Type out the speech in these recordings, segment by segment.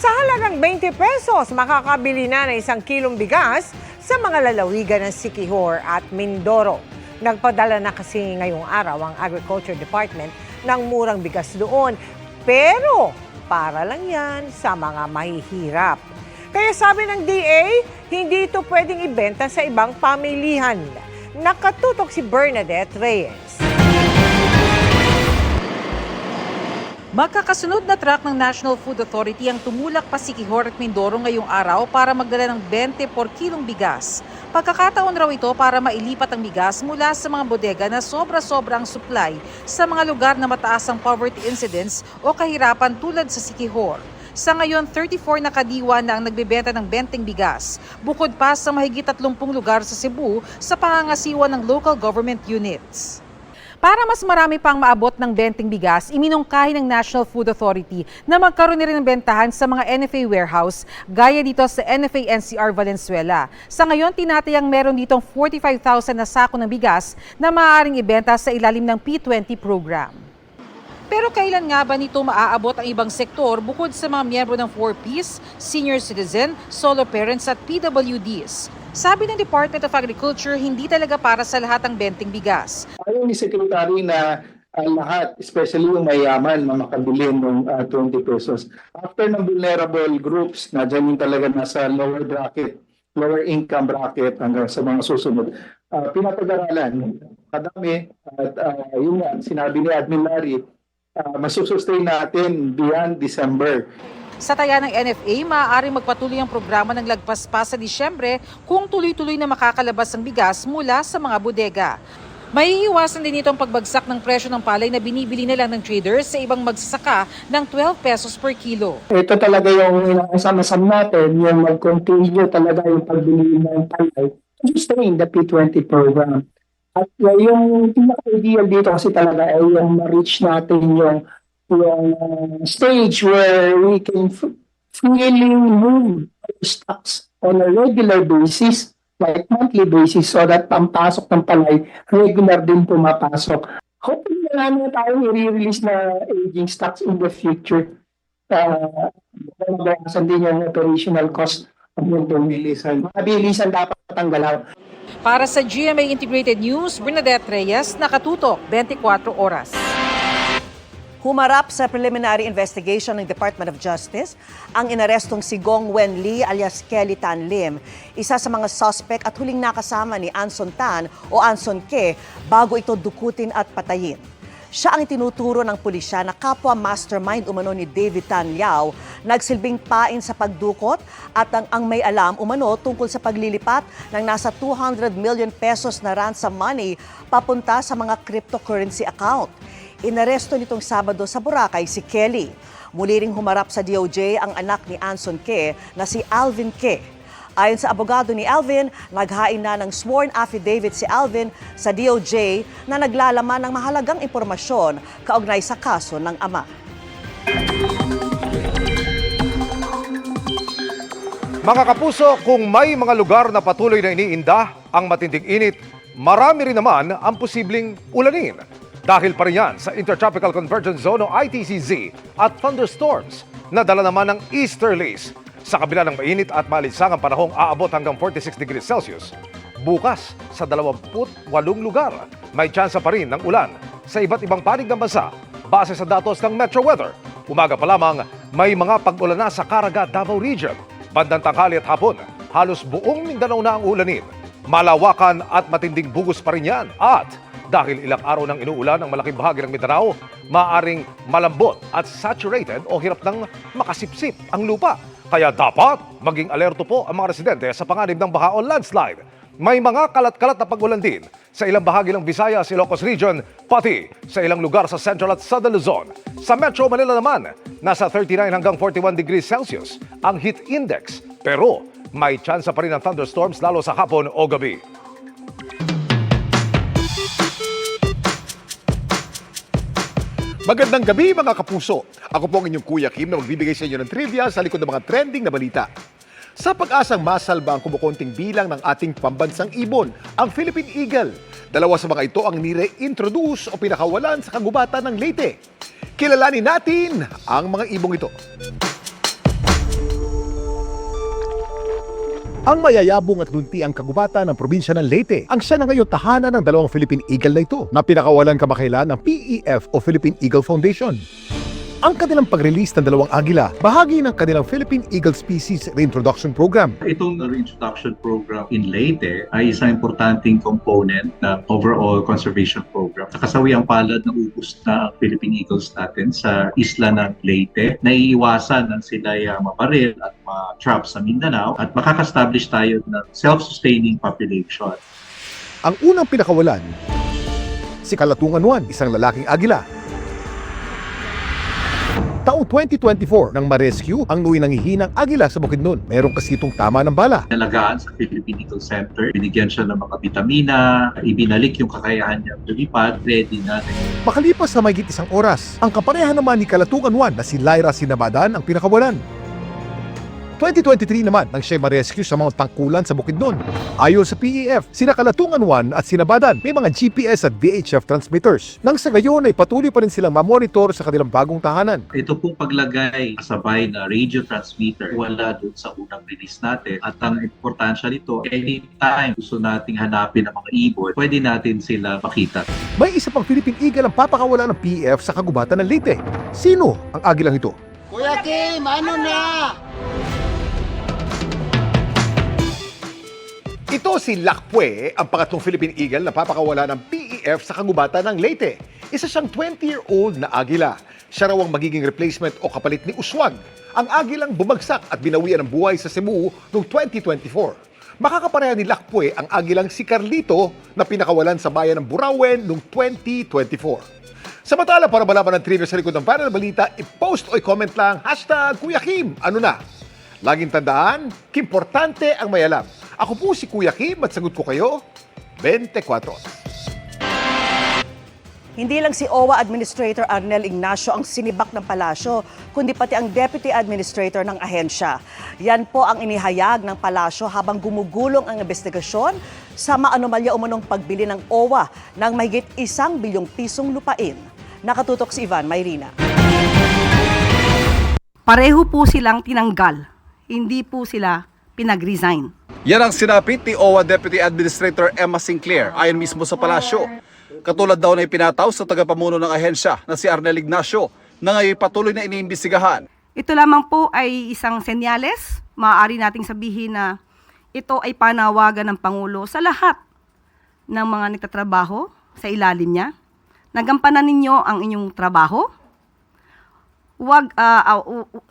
Sa halagang 20 pesos, makakabili na ng 1 kilong bigas sa mga lalawigan ng Siquijor at Mindoro. Nagpadala na kasi ngayong araw ang Agriculture Department ng murang bigas doon. Pero para lang yan sa mga mahihirap. Kaya sabi ng DA, hindi ito pwedeng ibenta sa ibang pamilihan. Nakatutok si Bernadette Reyes. Magkakasunod na truck ng National Food Authority ang tumulak pa Siquijor at Mindoro ngayong araw para magdala ng 20 por kilong bigas. Pagkakataon raw ito para mailipat ang bigas mula sa mga bodega na sobra-sobra ang supply sa mga lugar na mataas ang poverty incidence o kahirapan tulad sa Siquijor. Sa ngayon, 34 na kadiwa na ang nagbebenta ng benteng bigas, bukod pa sa mahigit 30 lugar sa Cebu sa pangangasiwa ng local government units. Para mas marami pang maabot ng benteng bigas, iminungkahi ng National Food Authority na magkaroon na rin ng bentahan sa mga NFA warehouse gaya dito sa NFA NCR Valenzuela. Sa ngayon, tinatayang meron ditong 45,000 na sako ng bigas na maaaring ibenta sa ilalim ng P20 program. Pero kailan nga ba nito maaabot ang ibang sektor bukod sa mga miyembro ng 4Ps, senior citizen, solo parents at PWDs? Sabi ng Department of Agriculture, hindi talaga para sa lahat ang benteng bigas. Ayaw ni Secretary na lahat, especially yung mayaman, makabili ng 20 pesos. After ng vulnerable groups na dyan yung talaga nasa lower bracket, lower income bracket hanggang sa mga susunod, pinapag-aralan. Kadami at yung sinabi ni Admin Larry, masusustain natin beyond December. Sa taya ng NFA, maaaring magpatuloy ang programa ng lagpas pa sa Disyembre kung tuloy-tuloy na makakalabas ang bigas mula sa mga bodega. Maiiwasan din ito ang pagbagsak ng presyo ng palay na binibili na lang ng traders sa ibang magsasaka ng 12 pesos per kilo. Ito talaga yung inaasam-asam natin, yung mag-continue talaga yung pagbili ng palay to sustain the P20 program. At yung pinaka-ideal dito kasi talaga ay yung ma-reach natin yung stage where we can freely move stocks on a regular basis, like monthly basis, so that pampasok ng palay, regular din pumapasok. Hoping na namin tayo i-release na aging stocks in the future. Magawasan din yung operational cost of yung pumilisan. Mabilisan dapat ang Para sa GMA Integrated News, Bernadette Reyes, nakatutok 24 oras. Humarap sa preliminary investigation ng Department of Justice ang inarestong si Gong Wen Lee alias Kelly Tan Lim, isa sa mga suspect at huling nakasama ni Anson Tan o Anson Ke bago ito dukutin at patayin. Siya ang itinuturo ng pulisya na kapwa mastermind umano ni David Tan Liao, nagsilbing pain sa pagdukot at ang may alam umano tungkol sa paglilipat ng nasa 200 million pesos na ransom money papunta sa mga cryptocurrency account. Inaresto nitong Sabado sa Boracay si Kelly. Muli ring humarap sa DOJ ang anak ni Anson Ke na si Alvin Ke. Ayon sa abogado ni Alvin, naghain na ng sworn affidavit si Alvin sa DOJ na naglalaman ng mahalagang impormasyon kaugnay sa kaso ng ama. Mga kapuso, kung may mga lugar na patuloy na iniinda ang matinding init, marami rin naman ang posibleng ulanin. Dahil pa rin yan sa Intertropical Convergence Zone o ITCZ at thunderstorms na dala naman ng easterlies. Sa kabila ng mainit at malinsangang panahong aabot hanggang 46 degrees Celsius, bukas sa 28 lugar may tsansa pa rin ng ulan sa iba't ibang panig ng bansa base sa datos ng Metro Weather. Umaga pa lamang may mga pag-ulan na sa Caraga, Davao Region. Bandang tanghali at hapon, halos buong Mindanao na ang ulanin. Malawakan at matinding bugos pa rin yan at dahil ilang araw nang inuulan ang malaking bahagi ng Mindanao, maaaring malambot at saturated o hirap nang makasipsip ang lupa. Kaya dapat maging alerto po ang mga residente sa panganib ng baha o landslide. May mga kalat-kalat na pag-ulan din sa ilang bahagi ng Visayas, Ilocos Region, pati sa ilang lugar sa Central at Southern Luzon. Sa Metro Manila naman, nasa 39 hanggang 41 degrees Celsius ang heat index. Pero may tsansa pa rin ng thunderstorms lalo sa hapon o gabi. Magandang gabi mga kapuso. Ako po ang inyong Kuya Kim na magbibigay sa inyo ng trivia sa likod ng mga trending na balita. Sa pag-asang masalba ang kumukonting bilang ng ating pambansang ibon, ang Philippine Eagle. Dalawa sa mga ito ang nire-introduce o pinakawalan sa kagubatan ng Leyte. Kilalanin natin ang mga ibong ito. Ang mayayabong at luntiang kagubatan ng probinsya ng Leyte ang siya na ngayon tahanan ng dalawang Philippine Eagle na ito na pinakawalan kamakailan ng PEF o Philippine Eagle Foundation. Ang kanilang pag-release ng dalawang agila, bahagi ng kanilang Philippine Eagle Species Reintroduction Program. Itong reintroduction program in Leyte ay isang importanteng component ng overall conservation program. Sa kasawiang palad na ubos na ang Philippine Eagles natin sa isla ng Leyte, naiiwasan ng sila maparil at ma-trap sa Mindanao at makaka-establish tayo ng self-sustaining population. Ang unang pinakawalan, si Kalatungan 1, isang lalaking agila. Taong 2024 nang ma-rescue ang nuwi nangihinang agila sa Bukidnon. Merong kasi itong tama ng bala. Nalagaan sa Philippine Eagle Center, binigyan siya ng mga vitamina, ibinalik yung kakayahan niya lumipad, ready na. Makalipas sa mahigit isang oras, ang kapareha naman ni Kalatungan 1 na si Lyra Sinabadan ang pinakawalan. 2023 naman nang siya ma-rescue sa mga tangkulan sa Bukidnon. Ayon sa PEF, sina Kalatungan 1 at Sinabadan may mga GPS at VHF transmitters. Nang sa gayon ay patuloy pa rin silang mamonitor sa kanilang bagong tahanan. Ito pong paglagay kasabay na radio transmitter wala doon sa unang release natin. At ang importansya nito, anytime gusto nating hanapin ang mga ibon, pwede natin sila makita. May isa pang Philippine Eagle ang papakawala ng PEF sa kagubatan ng Leyte. Sino ang agilang ito? Kuya Kim, ano na? Ito si Lakpue, ang pangatlong Philippine Eagle na papakawala ng PEF sa kagubatan ng Leyte. Isa siyang 20-year-old na agila. Siya raw ang magiging replacement o kapalit ni Uswag, ang agilang bumagsak at binawian ng buhay sa Cebu noong 2024. Makakapareha ni Lakpue ang agilang si Carlito na pinakawalan sa bayan ng Burawen noong 2024. Samantala, para malaman ng trivia sa likod ng viral na balita, i-post o i-comment lang #Kuya Kim. Ano na? Laging tandaan, importante ang may alam. Ako po si Kuya Kim at sagot ko kayo, 24. Hindi lang si OWA Administrator Arnel Ignacio ang sinibak ng palasyo, kundi pati ang Deputy Administrator ng ahensya. Yan po ang inihayag ng palasyo habang gumugulong ang investigasyon sa maanomalya umunong pagbili ng OWA ng mahigit 1 bilyong pisong lupain. Nakatutok si Ivan Mayrina. Pareho po silang tinanggal, hindi po sila pinag-resign. Yan ang sinapit ni OWA Deputy Administrator Emma Sinclair ayon mismo sa palasyo. Katulad daw na ipinataw sa tagapamuno ng ahensya na si Arnel Ignacio na ngayon patuloy na iniimbestigahan. Ito lamang po ay isang senyales. Maaari nating sabihin na ito ay panawagan ng Pangulo sa lahat ng mga nagtatrabaho sa ilalim niya. Nagampanan ninyo ang inyong trabaho. Huwag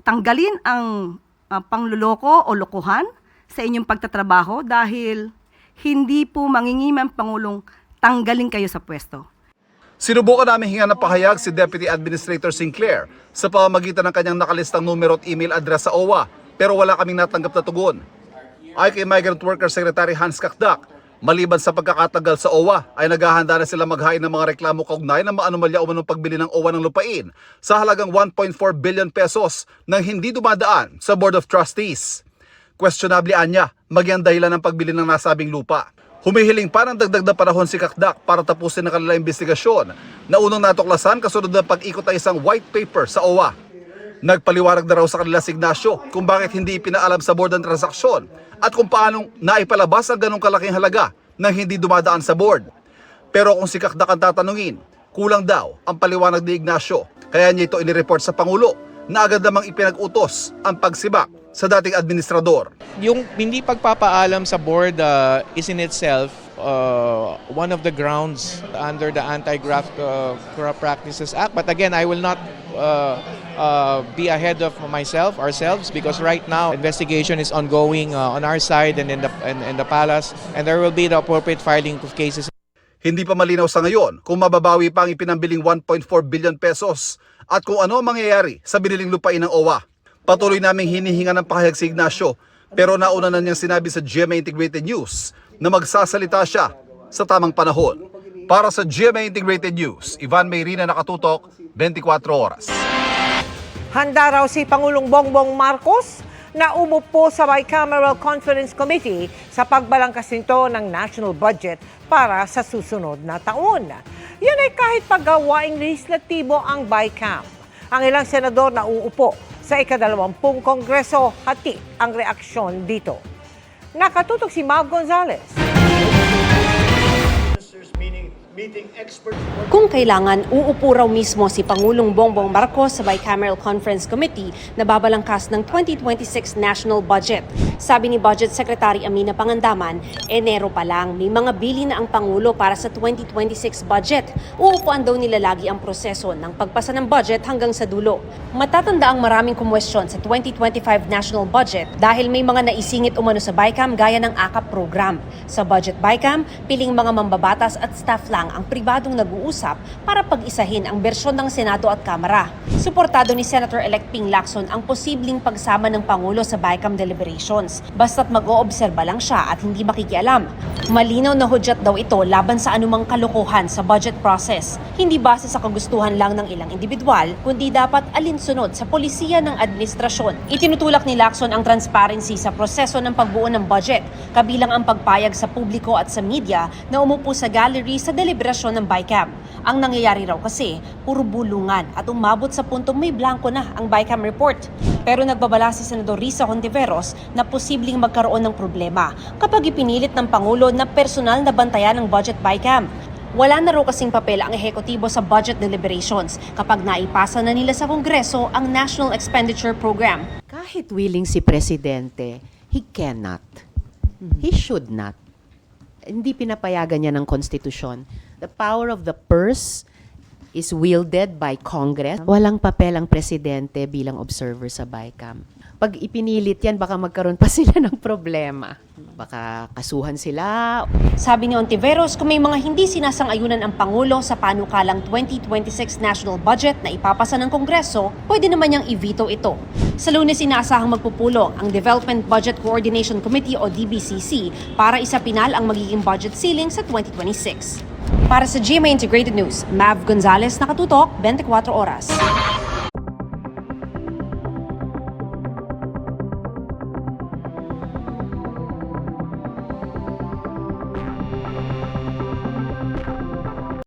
tanggalin ang pangluloko o lokohan sa inyong pagtatrabaho dahil hindi po mangingimang Pangulong tanggalin kayo sa pwesto. Sinubukan namin hinga ng pahayag si Deputy Administrator Sinclair sa pamamagitan ng kanyang nakalistang numero at email address sa OWA pero wala kaming natanggap na tugon. Ay kay Migrant Worker Secretary Hans Kakdak, maliban sa pagkakatagal sa OWA ay naghahanda na sila maghain ng mga reklamo kaugnay ng maanomalya umanong pagbili ng OWA ng lupain sa halagang 1.4 billion pesos nang hindi dumadaan sa Board of Trustees. Questionable anya, maging dahilan ng pagbili ng nasabing lupa. Humihiling pa ng dagdag na panahon si Kakdak para tapusin ang kanilang investigasyon na unang natuklasan kasunod ng pag-ikot ay isang white paper sa OWA. Nagpaliwanag na raw sa kanila si Ignacio kung bakit hindi ipinaalam sa board ang transaksyon at kung paanong naipalabas ang ganong kalaking halaga nang hindi dumadaan sa board. Pero kung si Kakdak ang tatanungin, kulang daw ang paliwanag ni Ignacio kaya niya ito inireport sa Pangulo na agad namang ipinag-utos ang pagsibak sa dating administrador. Yung hindi pagpapaalam sa board is in itself one of the grounds under the Anti-Graft Corrupt Practices Act. But again, I will not be ahead of ourselves, because right now investigation is ongoing on our side and in the palace, and there will be the appropriate filing of cases. Hindi pa malinaw sa ngayon kung mababawi pa ang ipinambiling 1.4 billion pesos at kung ano ang mangyayari sa biniling lupain ng OWA. Patuloy naming hinihinga ng pahayag si Ignacio pero nauna na niyang sinabi sa GMA Integrated News na magsasalita siya sa tamang panahon. Para sa GMA Integrated News, Ivan Mayrina, nakatutok, 24 oras. Handa raw si Pangulong Bongbong Marcos na umupo sa Bicameral Conference Committee sa pagbalangkas nito ng national budget para sa susunod na taon. Yan ay kahit paggawaing legislatibo ang BICAM. Ang ilang senador na uupo sa ika-20 Kongreso, hati ang reaksyon dito. Nakatutok si Mav Gonzalez. Kung kailangan, uupo raw mismo si Pangulong Bongbong Marcos sa Bicameral Conference Committee na babalangkas ng 2026 national budget. Sabi ni Budget Secretary Amina Pangandaman, Enero pa lang may mga bili na ang Pangulo para sa 2026 budget. Uupuan daw nila lagi ang proseso ng pagpasa ng budget hanggang sa dulo. Matatanda ang maraming kumwestiyon sa 2025 national budget dahil may mga naisingit umano sa BICAM gaya ng AKAP program. Sa Budget BICAM, piling mga mambabatas at staff lang ang pribadong nag-uusap para pag-isahin ang bersyon ng Senado at Kamara. Suportado ni Senator-elect Ping Lacson ang posibleng pagsama ng Pangulo sa BICAM deliberations, basta't mag-oobserba lang siya at hindi makikialam. Malinaw na hudyat daw ito laban sa anumang kalokohan sa budget process. Hindi base sa kagustuhan lang ng ilang individual, kundi dapat alinsunod sa polisiya ng administrasyon. Itinutulak ni Lacson ang transparency sa proseso ng pagbuo ng budget, kabilang ang pagpayag sa publiko at sa media na umupo sa gallery sa deliberasyon ng BICAM. Ang nangyayari raw kasi, puro bulungan at umabot sa puntong may blanco na ang BICAM report. Pero nagbabala si Senador Risa Hontiveros na posibleng magkaroon ng problema kapag ipinilit ng Pangulo na personal na bantayan ng budget BICAM. Wala na raw kasing papel ang ehekutibo sa budget deliberations kapag naipasa na nila sa Kongreso ang National Expenditure Program. Kahit willing si Presidente, he cannot. He should not. Hindi pinapayagan niya ng konstitusyon. The power of the purse is wielded by Congress. Walang papel ang Presidente bilang observer sa BICAM. Pag ipinilit yan, baka magkaroon pa sila ng problema. Baka kasuhan sila. Sabi ni Ontiveros, kung may mga hindi sinasang-ayunan ang Pangulo sa panukalang 2026 national budget na ipapasa ng Kongreso, pwede naman niyang i-veto ito. Sa Lunes, inaasahang magpupulong ang Development Budget Coordination Committee o DBCC para isapinal ang magiging budget ceiling sa 2026. Para sa GMA Integrated News, Mav Gonzalez, nakatutok, 24 oras.